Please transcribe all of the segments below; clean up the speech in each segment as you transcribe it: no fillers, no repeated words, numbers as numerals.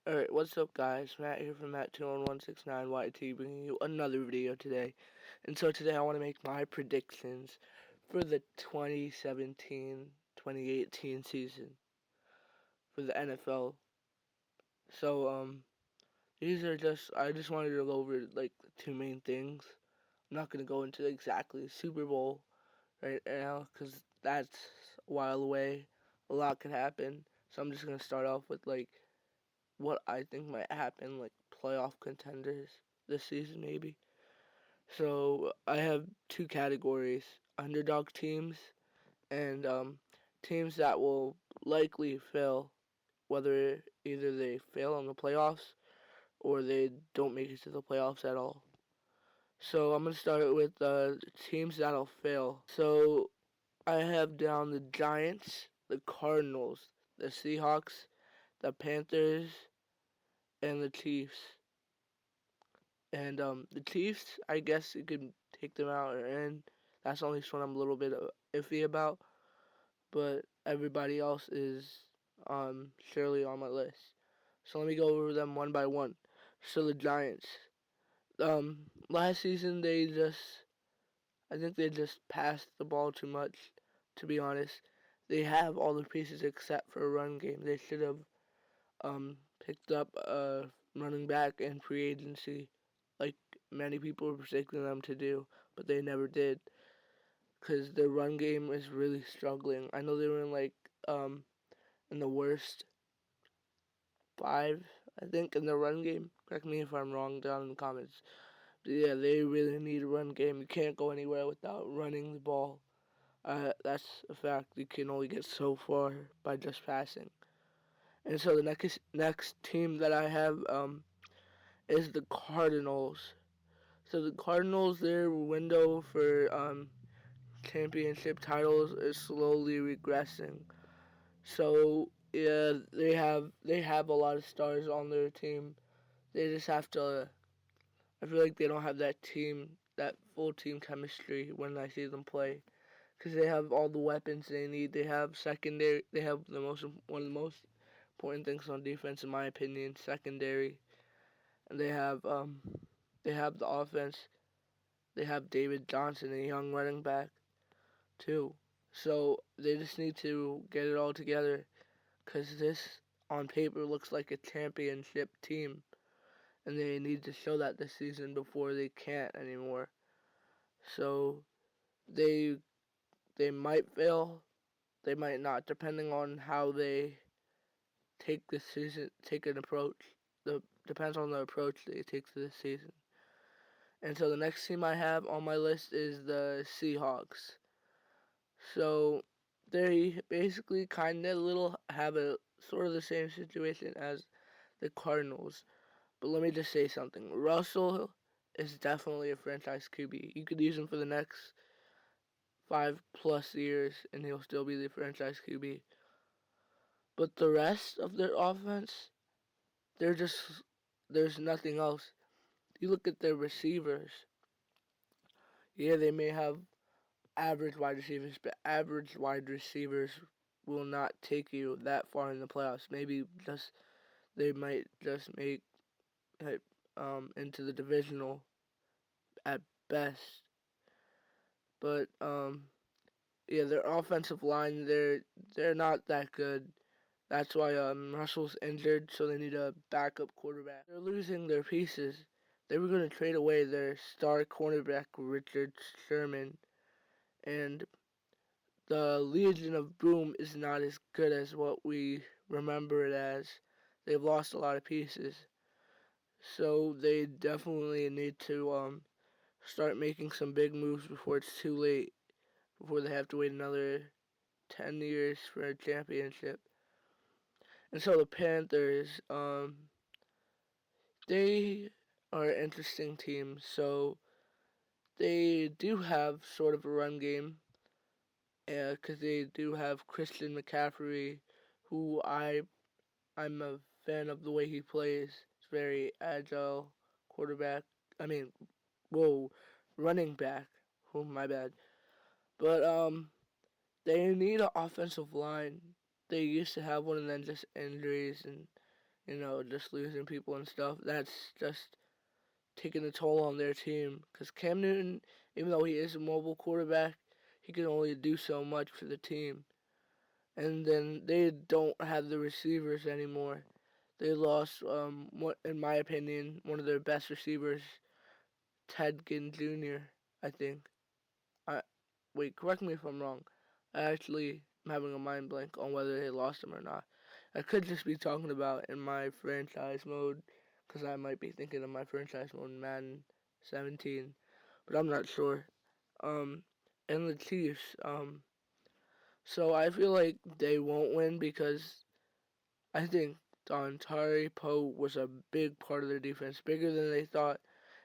Alright, what's up guys? Matt here from Matt21169YT bringing you another video today. And so today I want to make my predictions for the 2017-2018 season for the NFL. So, I just wanted to go over like the two main things. I'm not going to go into exactly the Super Bowl right now because that's a while away. A lot could happen. So I'm just going to start off with like what I think might happen, like playoff contenders this season, maybe. So I have two categories: underdog teams and teams that will likely fail, whether either they fail in the playoffs or they don't make it to the playoffs at all. So I'm gonna start with teams that'll fail. So I have down the Giants, the Cardinals, the Seahawks, the Panthers, and the Chiefs. And the Chiefs, I guess you could take them out or in. That's the only one I'm a little bit iffy about. But everybody else is surely on my list. So let me go over them one by one. So the Giants. Last season I think they just passed the ball too much, to be honest. They have all the pieces except for a run game. They should have picked up a running back in free agency, like many people were predicting them to do, but they never did because their run game is really struggling. I know they were in the worst five, I think, in the run game. Correct me if I'm wrong down in the comments. But yeah, they really need a run game. You can't go anywhere without running the ball. That's a fact. You can only get so far by just passing. And so the next team that I have is the Cardinals. So the Cardinals, their window for championship titles is slowly regressing. So yeah, they have a lot of stars on their team. They just have to. I feel like they don't have that full team chemistry when I see them play, because they have all the weapons they need. They have secondary. They have one of the most important things on defense, in my opinion, secondary, and they have the offense. They have David Johnson, a young running back, too. So they just need to get it all together, because this, on paper, looks like a championship team. And they need to show that this season before they can't anymore. So they they might fail, they might not, depending on how they take this season, take an approach. Depends on the approach they take to this season. And so the next team I have on my list is the Seahawks. So they basically kind of have a sort of the same situation as the Cardinals. But let me just say something. Russell is definitely a franchise QB. You could use him for the next 5+ years and he'll still be the franchise QB. But the rest of their offense, there's nothing else. You look at their receivers. Yeah, they may have average wide receivers, but average wide receivers will not take you that far in the playoffs. Maybe just they might just make it into the divisional at best. But yeah, their offensive line they're not that good. That's why Russell's injured, so they need a backup quarterback. They're losing their pieces. They were going to trade away their star cornerback Richard Sherman, and the Legion of Boom is not as good as what we remember it as. They've lost a lot of pieces, so they definitely need to start making some big moves before it's too late. Before they have to wait another 10 years for a championship. And so the Panthers, they are an interesting team. So they do have sort of a run game, because they do have Christian McCaffrey, who I'm a fan of the way he plays. He's very agile quarterback. I mean, whoa, running back. Oh, my bad. But they need an offensive line. They used to have one, and then just injuries and just losing people and stuff. That's just taking a toll on their team. Because Cam Newton, even though he is a mobile quarterback, he can only do so much for the team. And then they don't have the receivers anymore. They lost, in my opinion, one of their best receivers, Ted Ginn Jr., I think. I, Wait, correct me if I'm wrong. I actually am having a mind blank on whether they lost him or not. I could just be talking about in my franchise mode, because I might be thinking of my franchise mode in Madden 17, but I'm not sure. Um, and the Chiefs, so I feel like they won't win because I think Dontari Poe was a big part of their defense, bigger than they thought.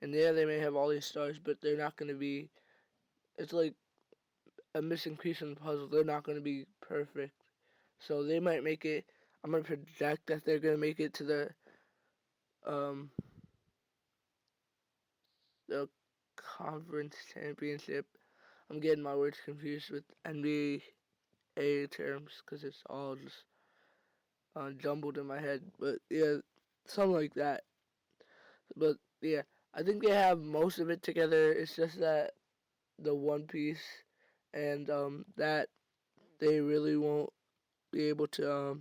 And yeah, they may have all these stars, but they're not going to be. It's like a missing piece in the puzzle. They're not going to be perfect, so they might make it. I'm going to project that they're going to make it to um the conference championship. I'm getting my words confused with NBA terms because it's all just jumbled in my head. But yeah, something like that. But yeah, I think they have most of it together. It's just that the one piece, and that they really won't be able to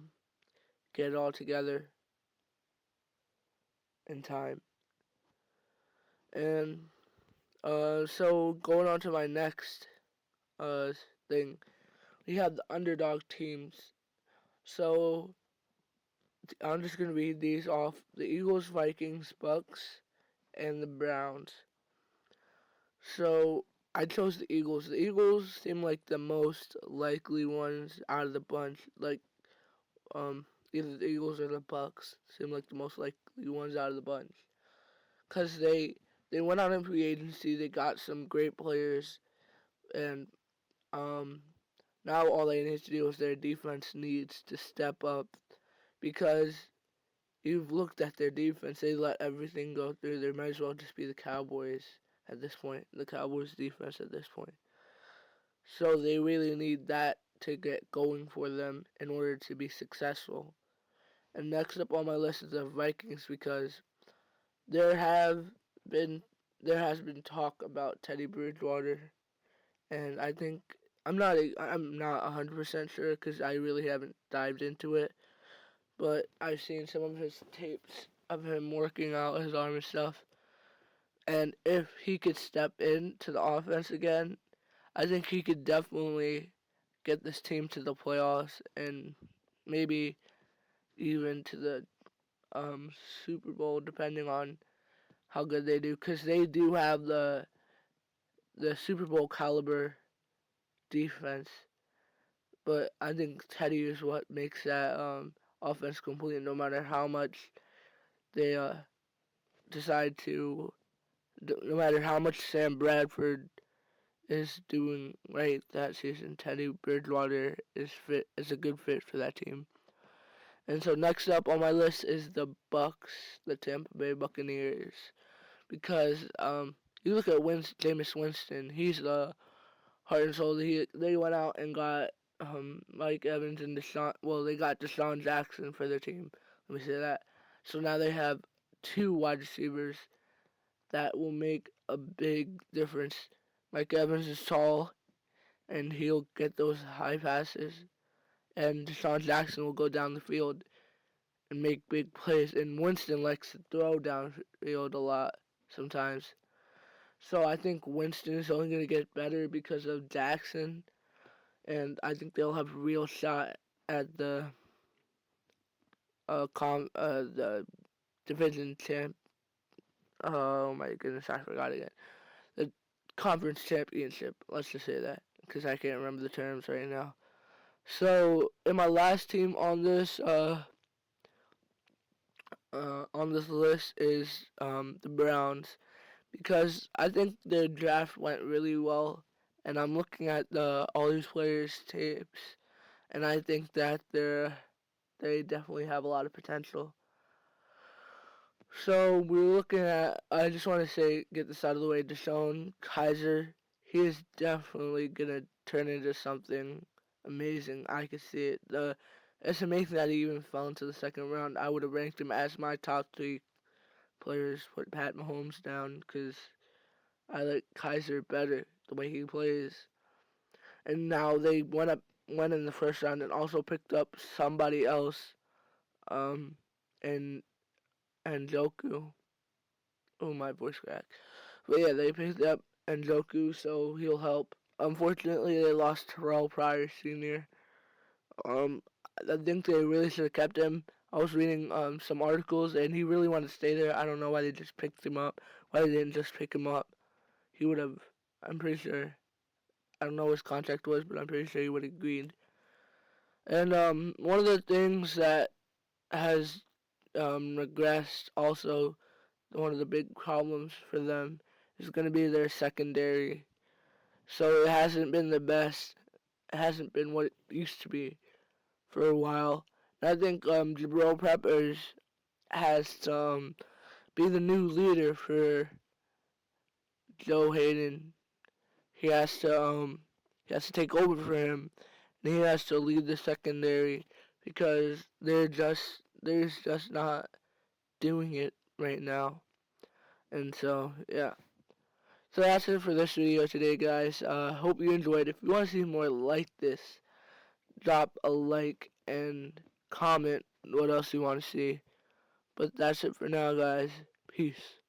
get it all together in time. And so going on to my next uh thing, we have the underdog teams. So I'm just gonna read these off: the Eagles, Vikings, Bucks, and the Browns. So I chose the Eagles. The Eagles seem like the most likely ones out of the bunch. Like either the Eagles or the Bucks seem like the most likely ones out of the bunch. Cause they went out in free agency. They got some great players, and um now all they need to do is their defense needs to step up because you've looked at their defense. They let everything go through. They might as well just be the Cowboys at this point. The Cowboys defense at this point. So they really need that to get going for them in order to be successful. And next up on my list is the Vikings because there have been there has been talk about Teddy Bridgewater, and I'm not 100% sure because I really haven't dived into it, but I've seen some of his tapes of him working out his arm and stuff. And if he could step into the offense again, I think he could definitely get this team to the playoffs and maybe even to the um, Super Bowl, depending on how good they do. Because they do have the Super Bowl caliber defense, but I think Teddy is what makes that offense complete. No matter how much they decide to, no matter how much Sam Bradford is doing right that season, Teddy Bridgewater is a good fit for that team. And so next up on my list is the Bucks, the Tampa Bay Buccaneers, because you look at Jameis Winston, he's the heart and soul. They went out and got Mike Evans and Deshaun. Well, they got Deshaun Jackson for their team. Let me say that. So now they have two wide receivers that will make a big difference. Mike Evans is tall, and he'll get those high passes, and Deshaun Jackson will go down the field and make big plays. And Winston likes to throw downfield a lot sometimes. So I think Winston is only going to get better because of Jackson, and I think they'll have a real shot at the division champ. Oh my goodness, I forgot again. The conference championship. Let's just say that because I can't remember the terms right now. So in my last team on this list is the Browns because I think their draft went really well, and I'm looking at all these players' tapes, and I think that they definitely have a lot of potential. So we're looking at. I just want to get this out of the way. DeShone Kizer, he is definitely gonna turn into something amazing. I can see it. It's amazing that he even fell into the second round. I would have ranked him as my top 3 players. Put Pat Mahomes down because I like Kaiser better the way he plays. And now they went in the first round and also picked up somebody else, and Joku. Oh, my voice cracked. But yeah, they picked up Njoku, so he'll help. Unfortunately, they lost Terrell Pryor Sr. Um, I think they really should have kept him. I was reading some articles, and he really wanted to stay there. I don't know why they just picked him up. Why they didn't just pick him up? He would have. I'm pretty sure. I don't know what his contract was, but I'm pretty sure he would have agreed. And one of the things that has regressed also, one of the big problems for them is going to be their secondary. So it hasn't been the best. It hasn't been what it used to be for a while. And I think Jabril Peppers has to be the new leader for Joe Hayden. He has to take over for him, and he has to lead the secondary because they're just not doing it right now. And so yeah. So that's it for this video today, guys. Hope you enjoyed. If you want to see more like this, drop a like and comment what else you want to see. But that's it for now, guys. Peace.